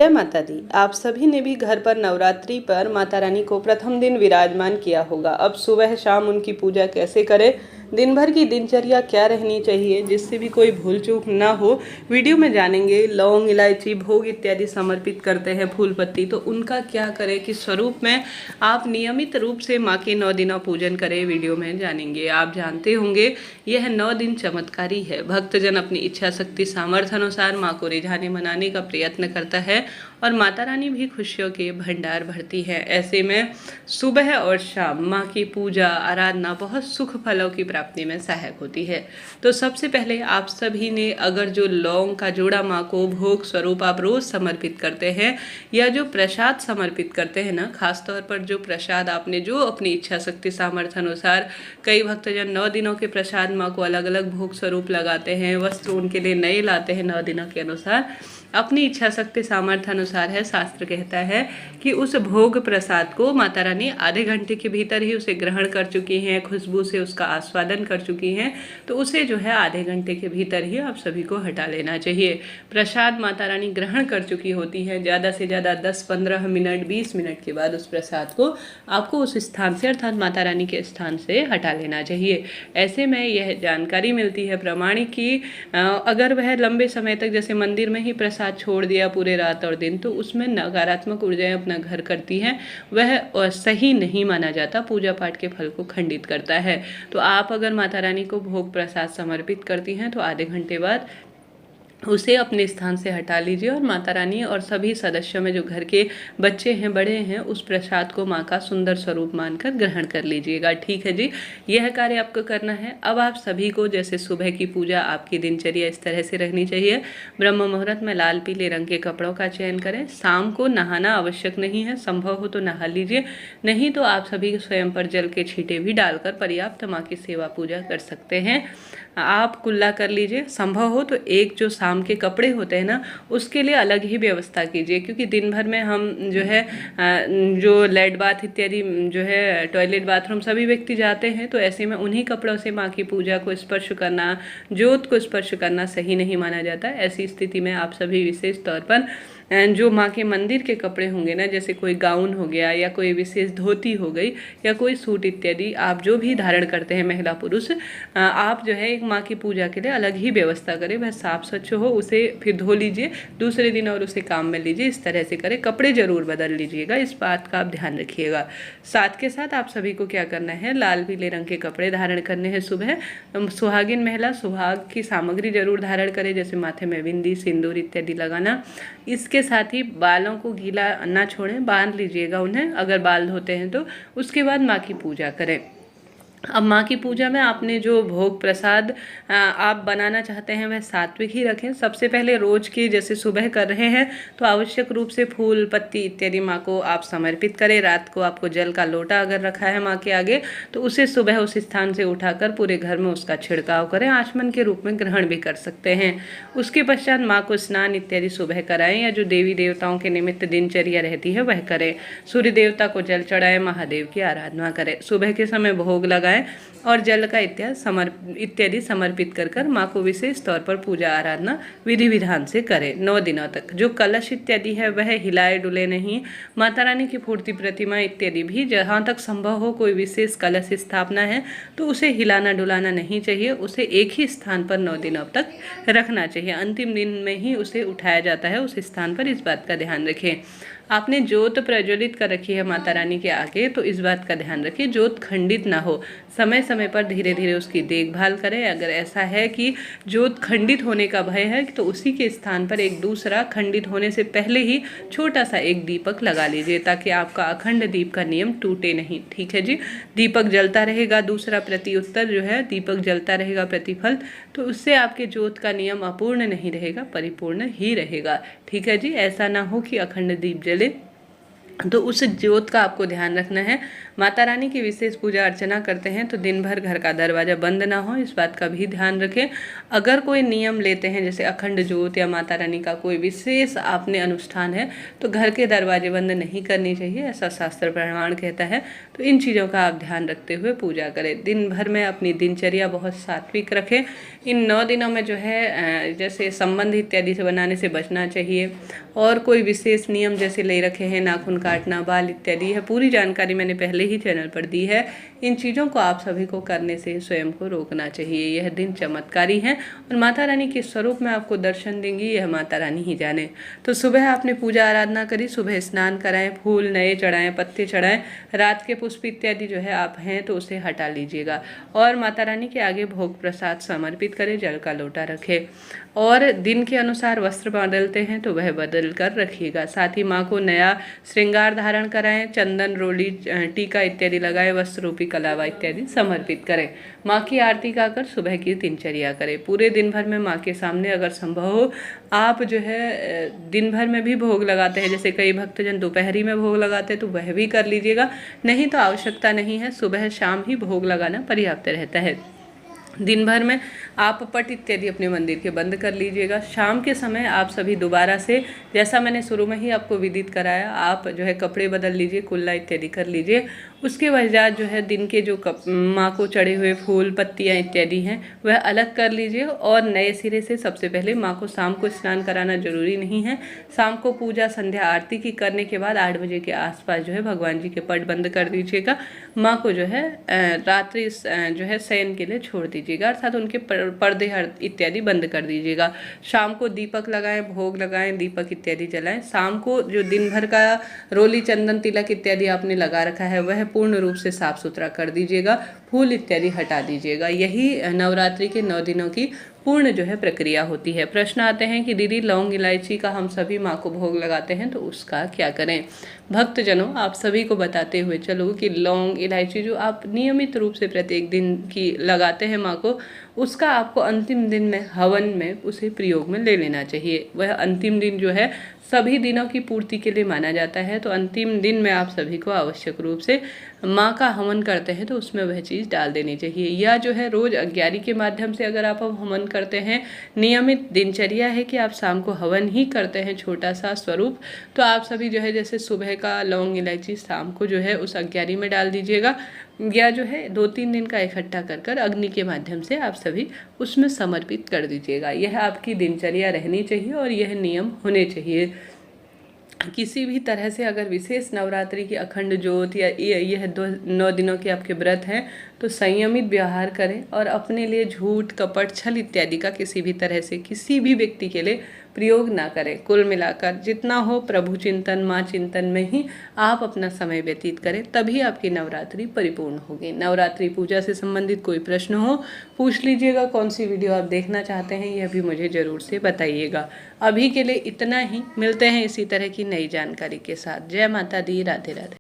जय माता दी। आप सभी ने भी घर पर नवरात्रि पर माता रानी को प्रथम दिन विराजमान किया होगा। अब सुबह शाम उनकी पूजा कैसे करें, दिन भर की दिनचर्या क्या रहनी चाहिए जिससे भी कोई भूल चूक ना हो, वीडियो में जानेंगे। लौंग, इलायची, भोग इत्यादि समर्पित करते हैं, फूल पत्ती, तो उनका क्या करें, किस स्वरूप में आप नियमित रूप से माँ के 9 दिनों पूजन करें, वीडियो में जानेंगे। आप जानते होंगे यह 9 दिन चमत्कारी है। भक्तजन अपनी इच्छा शक्ति सामर्थ्य अनुसार माँ को रिझाने मनाने का प्रयत्न करता है और माता रानी भी खुशियों के भंडार भरती है। ऐसे में सुबह और शाम माँ की पूजा आराधना बहुत सुख फलों की प्राप्ति में सहायक होती है। तो सबसे पहले आप सभी ने अगर जो लौंग का जोड़ा माँ को भोग स्वरूप आप रोज समर्पित करते हैं या जो प्रसाद समर्पित करते हैं ना, खासतौर पर जो प्रसाद आपने जो अपनी इच्छा शक्ति सामर्थ्य अनुसार, कई भक्तजन 9 दिनों के प्रसाद माँ को अलग अलग भोग स्वरूप लगाते हैं, वस्त्र उनके लिए नए लाते हैं 9 दिनों के अनुसार, अपनी इच्छा शक्ति सामर्थ्य अनुसार है। शास्त्र कहता है कि उस भोग प्रसाद को माता रानी आधे घंटे के भीतर ही उसे ग्रहण कर चुकी हैं, खुशबू से उसका आस्वादन कर चुकी हैं, तो उसे जो है आधे घंटे के भीतर ही आप सभी को हटा लेना चाहिए। प्रसाद माता रानी ग्रहण कर चुकी होती है, ज़्यादा से ज़्यादा 10-15 मिनट 20 मिनट के बाद उस प्रसाद को आपको उस स्थान से अर्थात माता रानी के स्थान से हटा लेना चाहिए। ऐसे में यह जानकारी मिलती है प्रमाणिक कि अगर वह लंबे समय तक जैसे मंदिर में ही प्रसाद छोड़ दिया पूरे रात और दिन, तो उसमें नकारात्मक ऊर्जाएं अपना घर करती हैं, वह सही नहीं माना जाता, पूजा पाठ के फल को खंडित करता है। तो आप अगर माता रानी को भोग प्रसाद समर्पित करती हैं तो आधे घंटे बाद उसे अपने स्थान से हटा लीजिए और माता रानी और सभी सदस्यों में जो घर के बच्चे हैं, बड़े हैं, उस प्रसाद को माँ का सुंदर स्वरूप मानकर ग्रहण कर लीजिएगा। ठीक है जी, यह कार्य आपको करना है। अब आप सभी को जैसे सुबह की पूजा, आपकी दिनचर्या इस तरह से रहनी चाहिए। ब्रह्म मुहूर्त में लाल पीले रंग के कपड़ों का चयन करें। शाम को नहाना आवश्यक नहीं है, संभव हो तो नहा लीजिए, नहीं तो आप सभी स्वयं पर जल के छींटे भी डालकर पर्याप्त माँ की सेवा पूजा कर सकते हैं। आप कुल्ला कर लीजिए, संभव हो तो एक जो शाम के कपड़े होते हैं ना, उसके लिए अलग ही व्यवस्था कीजिए, क्योंकि दिन भर में हम जो है जो लेड बाथ इत्यादि जो है टॉयलेट बाथरूम सभी व्यक्ति जाते हैं, तो ऐसे में उन्हीं कपड़ों से माँ की पूजा को स्पर्श करना, ज्योत को स्पर्श करना सही नहीं माना जाता। ऐसी स्थिति में आप सभी विशेष तौर पर जो माँ के मंदिर के कपड़े होंगे ना, जैसे कोई गाउन हो गया या कोई विशेष धोती हो गई या कोई सूट इत्यादि, आप जो भी धारण करते हैं महिला पुरुष, आप जो है एक माँ की पूजा के लिए अलग ही व्यवस्था करें। वह साफ स्वच्छ हो, उसे फिर धो लीजिए दूसरे दिन और उसे काम में लीजिए, इस तरह से करें। कपड़े जरूर बदल लीजिएगा, इस बात का आप ध्यान रखिएगा। साथ के साथ आप सभी को क्या करना है, लाल पीले रंग के कपड़े धारण करने हैं। सुबह सुहागिन महिला सुहाग की सामग्री जरूर धारण करे, जैसे माथे में बिंदी, सिंदूर इत्यादि लगाना। इसके साथ ही बालों को गीला ना छोड़ें, बांध लीजिएगा उन्हें अगर बाल धोते हैं तो। उसके बाद माँ की पूजा करें। अब माँ की पूजा में आपने जो भोग प्रसाद आप बनाना चाहते हैं वह सात्विक ही रखें। सबसे पहले रोज की जैसे सुबह कर रहे हैं तो आवश्यक रूप से फूल पत्ती इत्यादि माँ को आप समर्पित करें। रात को आपको जल का लोटा अगर रखा है माँ के आगे तो उसे सुबह उस स्थान से उठाकर पूरे घर में उसका छिड़काव करें, आचमन के रूप में ग्रहण भी कर सकते हैं। उसके पश्चात माँ को स्नान इत्यादि सुबह कराएं या जो देवी देवताओं के निमित्त दिनचर्या रहती है वह करें। सूर्य देवता को जल चढ़ाएं, महादेव की आराधना करें, सुबह के समय भोग लगाएं और जल का इत्यादि समर्पित कर कर माँ को विशेष तौर पर पूजा आराधना विधि विधान से करें। 9 दिनों तक जो कलश इत्यादि है वह हिलाए डुले नहीं। माता रानी की मूर्ति प्रतिमा इत्यादि भी जहाँ तक संभव हो, कोई विशेष कलश स्थापना है तो उसे हिलाना डुलाना नहीं चाहिए, उसे एक ही स्थान पर 9 दिनों तक रखना चाहिए। अंतिम दिन में ही उसे उठाया जाता है उस स्थान पर, इस बात का ध्यान रखें। आपने ज्योत प्रज्वलित कर रखी है माता रानी के आगे तो इस बात का ध्यान रखिए ज्योत खंडित ना हो। समय समय पर धीरे धीरे उसकी देखभाल करें। अगर ऐसा है कि ज्योत खंडित होने का भय है तो उसी के स्थान पर एक दूसरा खंडित होने से पहले ही छोटा सा एक दीपक लगा लीजिए, ताकि आपका अखंड दीप का नियम टूटे नहीं। ठीक है जी, दीपक जलता रहेगा, दूसरा प्रति उत्तर जो है दीपक जलता रहेगा प्रतिफल, तो उससे आपके ज्योत का नियम अपूर्ण नहीं रहेगा, परिपूर्ण ही रहेगा। ठीक है जी, ऐसा ना हो कि अखंड दीप जले तो उस ज्योत का आपको ध्यान रखना है। माता रानी की विशेष पूजा अर्चना करते हैं तो दिन भर घर का दरवाज़ा बंद ना हो, इस बात का भी ध्यान रखें। अगर कोई नियम लेते हैं जैसे अखंड ज्योत या माता रानी का कोई विशेष आपने अनुष्ठान है तो घर के दरवाजे बंद नहीं करनी चाहिए, ऐसा शास्त्र प्रमाण कहता है। तो इन चीज़ों का आप ध्यान रखते हुए पूजा करें। दिन भर में अपनी दिनचर्या बहुत सात्विक रखें। इन 9 दिनों में जो है जैसे संबंध इत्यादि से बनाने से बचना चाहिए। और कोई विशेष नियम जैसे ले रखे हैं नाखून काटना, बाल इत्यादि, है पूरी जानकारी मैंने पहले ही चैनल पर दी है। इन चीज़ों को आप सभी को करने से स्वयं को रोकना चाहिए। यह दिन चमत्कारी है और माता रानी के स्वरूप में आपको दर्शन देंगी, यह माता रानी ही जाने। तो सुबह आपने पूजा आराधना करी, सुबह स्नान कराएं, फूल नए चढ़ाएं, पत्ते चढ़ाएं, रात के पुष्प इत्यादि जो है आप हैं तो उसे हटा लीजिएगा और माता रानी के आगे भोग प्रसाद समर्पित करें, जल का लोटा रखें। और दिन के अनुसार वस्त्र बदलते हैं तो वह बदल कर रखिएगा। साथ ही माँ को नया श्रृंगार धारण कराएं, चंदन, रोली, टीका इत्यादि लगाएं, वस्त्र रूपी कलावा इत्यादि समर्पित करें। माँ की आरती गाकर सुबह की दिनचर्या करें। पूरे दिन भर में माँ के सामने अगर संभव हो आप जो है दिन भर में भी भोग लगाते हैं, जैसे कई भक्तजन दोपहरी में भोग लगाते हैं तो वह भी कर लीजिएगा, नहीं तो आवश्यकता नहीं है, सुबह शाम ही भोग लगाना पर्याप्त रहता है। दिन भर में आप पट इत्यादि अपने मंदिर के बंद कर लीजिएगा। शाम के समय आप सभी दोबारा से, जैसा मैंने शुरू में ही आपको विदित कराया, आप जो है कपड़े बदल लीजिए, कुल्ला इत्यादि कर लीजिए। उसके पश्चात जो है दिन के जो माँ को चढ़े हुए फूल पत्तियाँ इत्यादि हैं वह अलग कर लीजिए और नए सिरे से सबसे पहले माँ को शाम को स्नान कराना जरूरी नहीं है। शाम को पूजा संध्या आरती की करने के बाद 8 बजे के आसपास जो है भगवान जी के पट बंद कर दीजिएगा। माँ को जो है रात्रि जो है शयन के लिए छोड़ दीजिएगा, अर्थात उनके पर्दे इत्यादि बंद कर दीजिएगा। शाम को दीपक लगाएं, भोग लगाएं, दीपक इत्यादि जलाएं। शाम को जो दिन भर का रोली, चंदन, तिलक इत्यादि आपने लगा रखा है वह पूर्ण रूप से साफ सुथरा कर दीजिएगा, फूल इत्यादि हटा दीजिएगा। यही नवरात्रि के 9 दिनों की पूर्ण जो है प्रक्रिया होती है। प्रश्न आते हैं कि दीदी लौंग इलायची का हम सभी माँ को भोग लगाते हैं तो उसका क्या करें। भक्तजनों, आप सभी को बताते हुए चलो कि लौंग इलायची जो आप नियमित रूप से प्रत्येक दिन की लगाते हैं माँ को, उसका आपको अंतिम दिन में हवन में उसे प्रयोग में ले लेना चाहिए। वह अंतिम दिन जो है सभी दिनों की पूर्ति के लिए माना जाता है, तो अंतिम दिन में आप सभी को आवश्यक रूप से माँ का हवन करते हैं तो उसमें वह चीज़ डाल देनी चाहिए। या जो है रोज़ अज्ञारी के माध्यम से अगर आप हवन करते हैं, नियमित दिनचर्या है कि आप शाम को हवन ही करते हैं छोटा सा स्वरूप, तो आप सभी जो है जैसे सुबह का लौंग इलायची शाम को जो है उस अज्ञारी में डाल दीजिएगा, या जो है 2-3 दिन का इकट्ठा कर कर अग्नि के माध्यम से आप सभी उसमें समर्पित कर दीजिएगा। यह आपकी दिनचर्या रहनी चाहिए और यह नियम होने चाहिए। किसी भी तरह से अगर विशेष नवरात्रि की अखंड ज्योत या यह 9 दिनों के आपके व्रत हैं तो संयमित व्यवहार करें और अपने लिए झूठ, कपट, छल इत्यादि का किसी भी तरह से किसी भी व्यक्ति के लिए प्रयोग ना करें। कुल मिलाकर जितना हो प्रभु चिंतन, माँ चिंतन में ही आप अपना समय व्यतीत करें, तभी आपकी नवरात्रि परिपूर्ण होगी। नवरात्रि पूजा से संबंधित कोई प्रश्न हो पूछ लीजिएगा। कौन सी वीडियो आप देखना चाहते हैं यह भी मुझे ज़रूर से बताइएगा। अभी के लिए इतना ही, मिलते हैं इसी तरह की नई जानकारी के साथ। जय माता दी, राधे राधे।